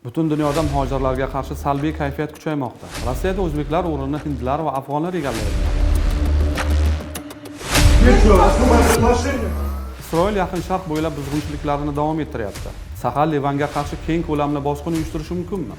Butun dunyoda muhojirlarga qarshi salbiy kayfiyat kuchaymoqda. Rossiyada o'zbeklar o'rnini hindlar va afg'onlar egallaydi. Isroil Yaqin Sharq bo'ylab buzg'unchiliklarni davom ettiryapti. Sahar Livanga qarshi keng ko'lamli bosqin uyushtirishi mumkinmi?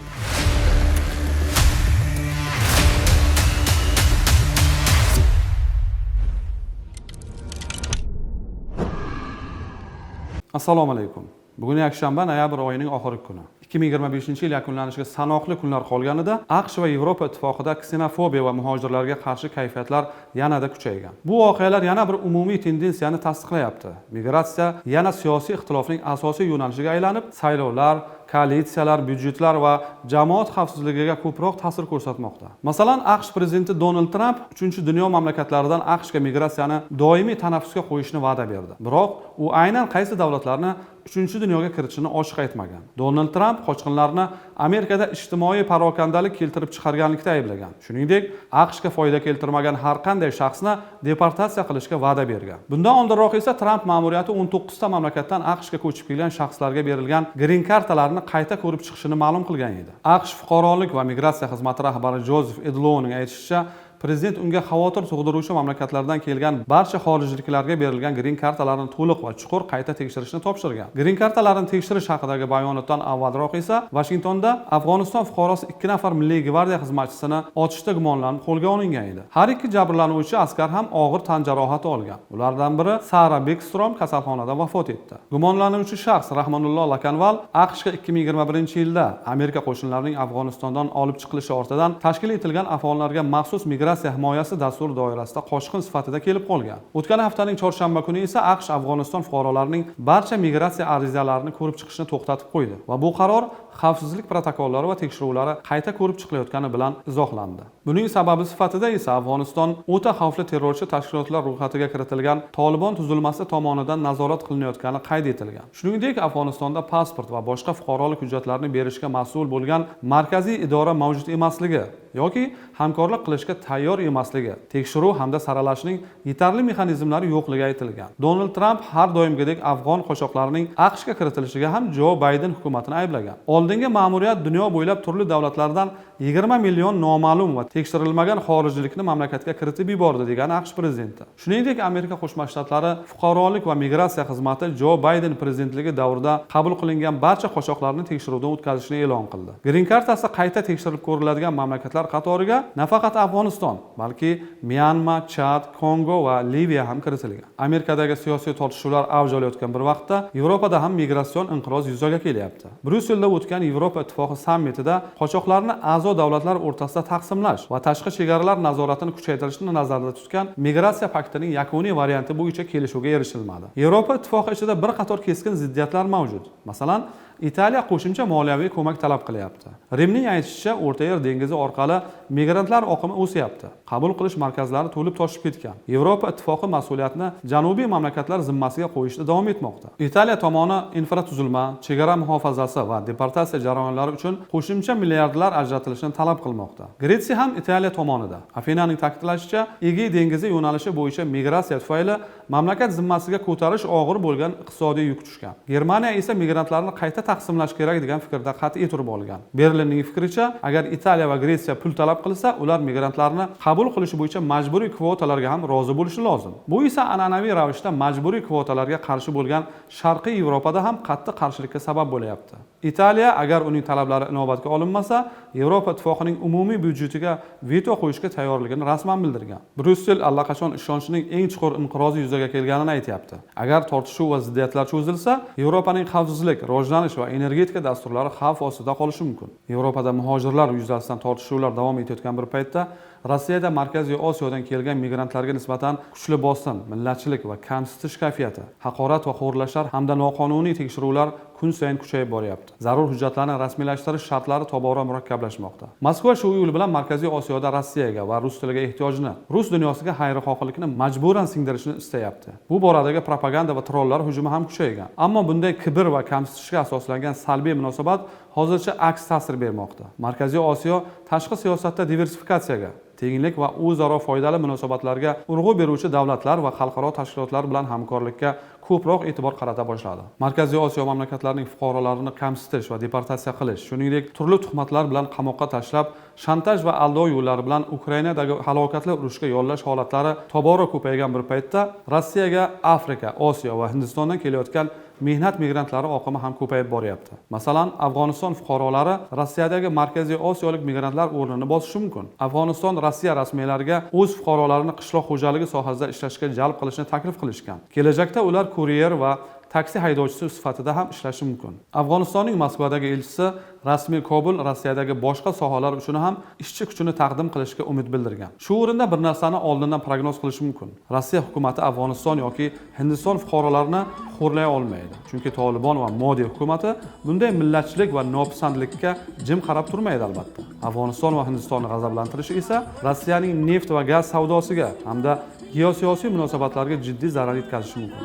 Assalomu alaykum. Bugun yakshanba, noyabr oyining oxirgi kuni. 2025-yil yakunlanishiga sanoqli kunlar qolganida AQSh va Yevropa ittifoqida ksenofobiya va muhojirlarga qarshi kayfiyatlar yanada kuchaygan. Bu voqealar yana bir umumiy tendensiyani tasdiqlayapti. Migratsiya yana siyosiy ixtilofning asosiy yo'nalishiga aylanib, saylovlar, koalitsiyalar, byudjetlar va jamoat xavfsizligiga ko'proq ta'sir ko'rsatmoqda. Masalan, AQSh prezidenti Donald Tramp 3-dunyo mamlakatlaridan AQShga migratsiyani doimiy tanaffusga qo'yishni va'da berdi. Biroq u aynan qaysi davlatlarni 3-dunyoga kiritishini ochiq aytmagan. Donald Tramp qochqinlarni Amerikada ijtimoiy parokandalik keltirib chiqarganlikda ayblagan. Shuningdek, AQShga foyda keltirmagan har qanday shaxsni deportatsiya qilishga va'da bergan. Bundan oldinroq esa Tramp ma'muriyati 19 ta mamlakatdan AQShga ko'chib kelgan shaxslarga berilgan green kartalarni qayta ko'rib chiqishini ma'lum qilgan edi. AQSh fuqarolik va migratsiya xizmati rahbari Jozef Edlowning aytishicha, prezident unga xavotir tug'diruvchi mamlakatlardan kelgan barcha xorijliklarga berilgan green kartalarni to'liq va chuqur qayta tekshirishni topshirgan. Green kartalarni tekshirish haqidagi bayonotdan avvalroq esa Vashingtonda Afg'oniston fuqarosi 2 nafar Milliy gvardiya xizmatchisini otishda gumonlanib qo'lga olingan edi. Har ikki jabrlanuvchi askar ham og'ir tan jarohati olgan. Ulardan biri Sara Bekstrom kasalxonada vafot etdi. Gumonlanuvchi shaxs Rahmanullo Lakanval AQShga 2021-yilda Amerika qo'shinlarining Afg'onistondan olib chiqilishi ortidan tashkil etilgan afg'onlarga maxsus migratsiya himoyasi dasturi doirasida qochqin sifatida kelib qolgan. O'tgan haftaning chorshanba kuni esa AQSh Afg'oniston fuqarolarining barcha migratsiya arizalarini ko'rib chiqishni to'xtatib qo'ydi va bu qaror xavfsizlik protokollari va tekshiruvlari qayta ko'rib chiqilayotgani bilan izohlandi. Buning sababi sifatida esa Afg'oniston o'ta xavfli terrorchi tashkilotlar ro'yxatiga kiritilgan Tolibon tuzilmasi tomonidan nazorat qilinayotgani qayd etilgan. Shuningdek, Afg'onistonda pasport va boshqa fuqarolik hujjatlarini berishga mas'ul bo'lgan markaziy idora mavjud emasligi yoki hamkorlik qilishga tayyor emasligi, tekshiruv hamda saralashning yetarli mexanizmlari yo'qligi aytilgan. Donald Tramp har doimgidek afg'on qochoqlarining AQShga kiritilishiga ham Jo Bayden hukumatini ayblagan. Oldingi ma'muriyat dunyo bo'ylab turli davlatlardan 20 million noma'lum va tekshirilmagan xorijlikni mamlakatga kiritib yubordi degan AQSh prezidenti. Shuningdek, Amerika Qo'shma Shtatlari fuqarolik va migratsiya xizmati Jo Bayden prezidentligi davrida qabul qilingan barcha qochoqlarni tekshiruvdan o'tkazishni e'lon qildi. Green kartasi qayta tekshirib ko'riladigan mamlakatlar qatoriga nafaqat Afg'oniston, balki Myanma, Chad, Kongo va Liviya ham kiritilgan. Amerikadagi siyosiy tortishuvlar avj olayotgan bir vaqtda Yevropada ham migratsion inqiroz yuzaga kelyapti. Bryusselda o'tgan Yevropa ittifoqi sammitida qochoqlarni a'zo davlatlar o'rtasida taqsimlash va tashqi chegaralar nazoratini kuchaytirishni nazarda tutgan migratsiya paktining yakuniy varianti bo'yicha kelishuvga erishilmadi. Yevropa ittifoqi ichida bir qator keskin ziddiyatlar mavjud. Masalan, Italiya qo'shimcha moliyaviy ko'mak talab qilyapti. Rimning aytishicha, O'rta Yer dengizi orqali migrantlar oqimi o'syapti. Qabul qilish markazlari to'lib toshib ketgan. Yevropa ittifoqi mas'uliyatni janubiy mamlakatlar zimmasiga qo'yishda davom etmoqda. Italiya tomoni infratuzilma, chegara muhofazasi va deportatsiya jarayonlari uchun qo'shimcha milliardlar ajratilishini talab qilmoqda. Gretsiya ham Italiya tomonida. Afinaning ta'kidlashicha, Egey dengizi yo'nalishi bo'yicha migratsiya tufayli mamlakat zimmasiga ko'tarish og'ir bo'lgan iqtisodiy yuk tushgan. Germaniya esa migrantlarni qayta taqsimlash kerak degan fikrda qat'iy turib olgan. Berlinning fikricha, agar Italiya va Gretsiya pul talab qilsa, ular migrantlarni qabul qilish bo'yicha majburiy kvotalarga ham rozi bo'lishi lozim. Bu esa an'anaviy ravishda majburiy kvotalarga qarshi bo'lgan Sharqiy Yevropada ham qattiq qarshilikka sabab bo'lyapti. Italiya agar uning talablari inobatga olinmasa, Yevropa ittifoqining umumiy byudjetiga veto qo'yishga tayyorligini rasman bildirgan. Bryussel allaqachon ishonchning eng chuqur inqirozi yuzaga kelganini aytayapti. Agar tortishuv va ziddiyatlar cho'zilsa, Yevropaning xavfsizlik, rivojlanish va energetika dasturlari xavf ostida qolishi mumkin. Yevropada muhojirlar yuzasidan tortishuvlar davom etayotgan bir paytda Rossiyada Markaziy Osiyodan kelgan migrantlarga nisbatan kuchli bosim, millatchilik va kamsitish kayfiyati, haqorat va xo'rlashlar hamda noqonuniy tekshiruvlar kun sayin kuchayib boryapti. Zarur hujjatlarni rasmiylashtirish shartlari tobora murakkablashmoqda. Moskva shu yo'l bilan Markaziy Osiyoda Rossiyaga va rus tiliga ehtiyojni, rus dunyosiga xayrixohlikni majburan singdirishni istayapti. Bu boradagi propaganda va trollar hujumi ham kuchaygan. Ammo bunday kibr va kamsitishga asoslangan salbiy munosabat hozircha aks ta'sir bermoqda. Markaziy Osiyo tashqi siyosatda diversifikatsiyaga, tenglik va o'zaro foydali munosabatlarga urg'u beruvchi davlatlar va xalqaro tashkilotlar bilan hamkorlikka ko'proq e'tibor qarata boshladi. Markaziy Osiyo mamlakatlarining fuqarolarini kamsitish va deportatsiya qilish, shuningdek turli tuhmatlar bilan qamoqqa tashlab, shantaj va aldov yo'llari bilan Ukrainadagi halokatli urushga yollash holatlari tobora ko'paygan bir paytda Rossiyaga Afrika, Osiyo va Hindistondan kelayotgan mehnat migrantlari oqimi ham ko'payib boryapti. Masalan, Afg'oniston fuqarolari Rossiyadagi Markaziy Osiyolik migrantlar o'rnini bosishi mumkin. Afg'oniston Rossiya rasmiylariga o'z fuqarolarini qishloq xo'jaligi sohasida ishlashga jalb qilishni taklif qilishgan. Kelajakda ular kuryer va taksi haydovchisi sifatida ham ishlashi mumkin. Afg'onistonning Moskvadagi elchisi rasmiy Kobul Rossiyadagi boshqa sohalar uchun ham ishchi kuchini taqdim qilishga umid bildirgan. Shu o'rinda bir narsani oldindan prognoz qilish mumkin. Rossiya hukumatı Afg'oniston yoki Hindiston fuqarolarini xo'rlay olmaydi. Chunki Tolibon va Modi hukumatı bunday millatchilik va nopisandlikka jim qarab turmaydi albatta. Afg'oniston va Hindistonni g'azablantirishi esa Rossiyaning neft va gaz savdosiga hamda geosiyosiy munosabatlarga jiddiy zarar yetkazishi mumkin.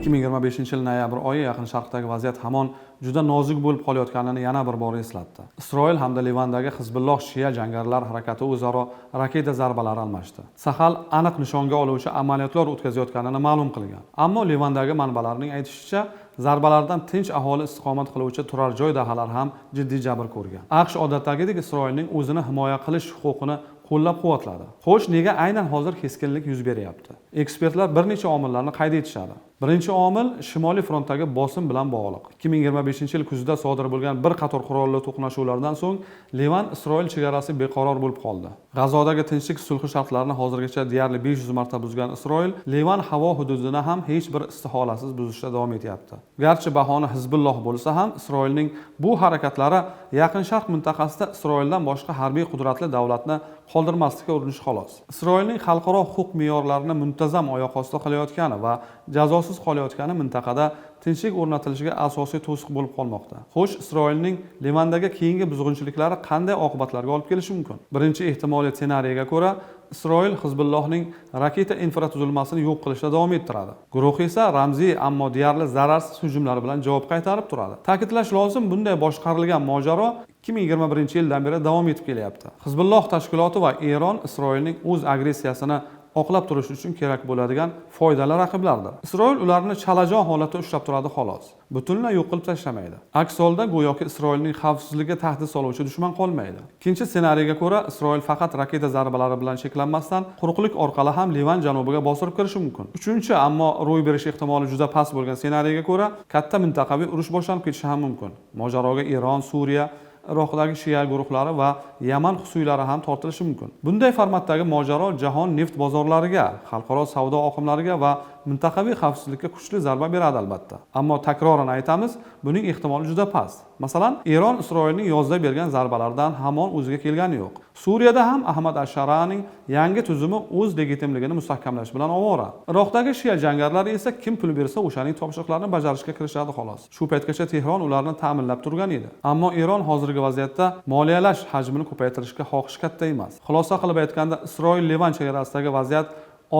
2025 yil noyabr oyi Yaqin Sharqdagi vaziyat hamon juda nozik bo'lib qolayotganini yana bir bor eslatdi. Isroil hamda Livandagi Hizbulloh Shia jangarilar harakati o'zaro raketa zarbalari almashdi. Sahal aniq nishonga oluvchi amaliyotlar o'tkazayotganini ma'lum qilgan. Ammo Livandagi manbalarning aytishicha, zarbalardan tinch aholi istiqomat qiluvchi turar joy dahalar ham jiddiy jabr ko'rgan. AQSh odatdagidek Isroilning o'zini himoya qilish huquqini qo'llab-quvvatladi. Xo'sh, nega aynan hozir keskinlik yuz beryapti? Ekspertlar bir necha omillarni qayd etishadi. Birinchi omil Shimoliy frontdagi bosim bilan bog'liq. 2025-yil kuzida sodir bo'lgan bir qator qurolli to'qnashuvlardan so'ng Livan Isroil chegarasi beqaror bo'lib qoldi. G'azodagi tinchlik sulhi shartlarini hozirgacha deyarli 500 marta buzgan Isroil Livan havo hududini ham hech bir istiholasiz buzishda davom etyapti. Garchi bahona Hizbulloh bo'lsa ham, Isroilning bu harakatlari Yaqin Sharq mintaqasida Isroildan boshqa harbiy qudratli davlatni qoldirmaslikka urinish xolos. Isroilning xalqaro huquq me'yorlarini muntazam oyoq osti qilayotgani va jazosiz qolayotgani mintaqada tinchlik o'rnatilishiga asosiy to'siq bo'lib qolmoqda. Xo'sh, Isroilning Livandagi keyingi buzg'unchiliklari qanday oqibatlarga olib kelishi mumkin? Birinchi ehtimoliy ssenariyga ko'ra, Isroil Hizbullohning raketa infratuzilmasini yo'q qilishda davom ettiradi. Guruh esa ramziy ammo deyarli zararsiz hujumlar bilan javob qaytarib turadi. Ta'kidlash lozim, bunday boshqarilgan mojaro 2021-yildan beri davom etib kelyapti. Hizbulloh tashkiloti va Eron Isroilning o'z agressiyasini oqlab turish uchun kerak bo'ladigan foydali raqiblardir. Isroil ularni chalajon holatda ushlab turadi xolos. Butunlay yo'q qilib tashlamaydi. Aks holda go'yoki Isroilning xavfsizligiga tahdid soluvchi dushman qolmaydi. Ikkinchi ssenariyga ko'ra, Isroil faqat raketa zarbalari bilan cheklanmasdan quruqlik orqali ham Livan janubiga bostirib kirishi mumkin. Uchinchi, ammo ro'y berish ehtimoli juda past bo'lgan ssenariyga ko'ra, katta mintaqaviy urush boshlanib ketishi ham mumkin. Mojaroga Eron, Suriya, Iroqdagi Shia guruhlari va Yaman xusuylari ham tortilishi mumkin. Bunday formatdagi mojaro jahon neft bozorlariga, xalqaro savdo oqimlariga va mintaqaviy xavfsizlikka kuchli zarba beradi albatta. Ammo takroran aytamiz, buning ehtimoli juda past. Masalan, Eron Isroilning yozda bergan zarbalardan hamon o'ziga kelgani yo'q. Suriyada ham Ahmad Asharaning yangi tuzumi o'z legitimligini mustahkamlash bilan ovora. Iroqdagi Shia jangarilari esa kim pul bersa o'shaning topshiriqlarini bajarishga kirishadi xolos. Shu paytgacha Tehron ularni ta'minlab turgan edi. Ammo Eron hozirgi vaziyatda moliyalash hajmini ko'paytirishga xohish katta emas. Xulosa qilib aytganda, Isroil-Livan chegarasidagi vaziyat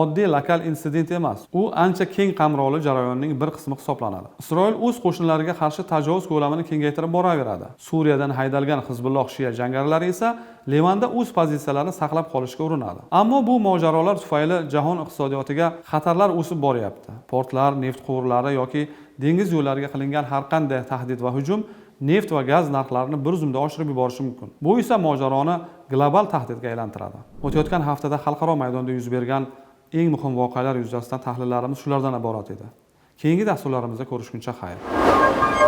oddiy lokal insident emas. U ancha keng qamrovli jarayonning bir qismi hisoblanadi. Isroil o'z qo'shinlariga qarshi tajovuz ko'lamini kengaytirib boraveradi. Suriyadan haydalgan Hizbulloh Shia jangarilari esa Livanda o'z pozitsiyalarini saqlab qolishga urinadi. Ammo bu mojarolar tufayli jahon iqtisodiyotiga xatarlar o'sib boryapti. Portlar, neft quvurlari yoki dengiz yo'llariga qilingan har qanday tahdid va hujum neft va gaz narxlarini bir zumda oshirib yuborishi mumkin. Bu esa mojaroni global tahdidga aylantiradi. O'tayotgan haftada xalqaro maydonda yuz bergan eng muhim voqealar yuzasidan tahlillarimiz shulardan iborat edi. Keyingi dasturlarimizda ko'rishguncha xayr.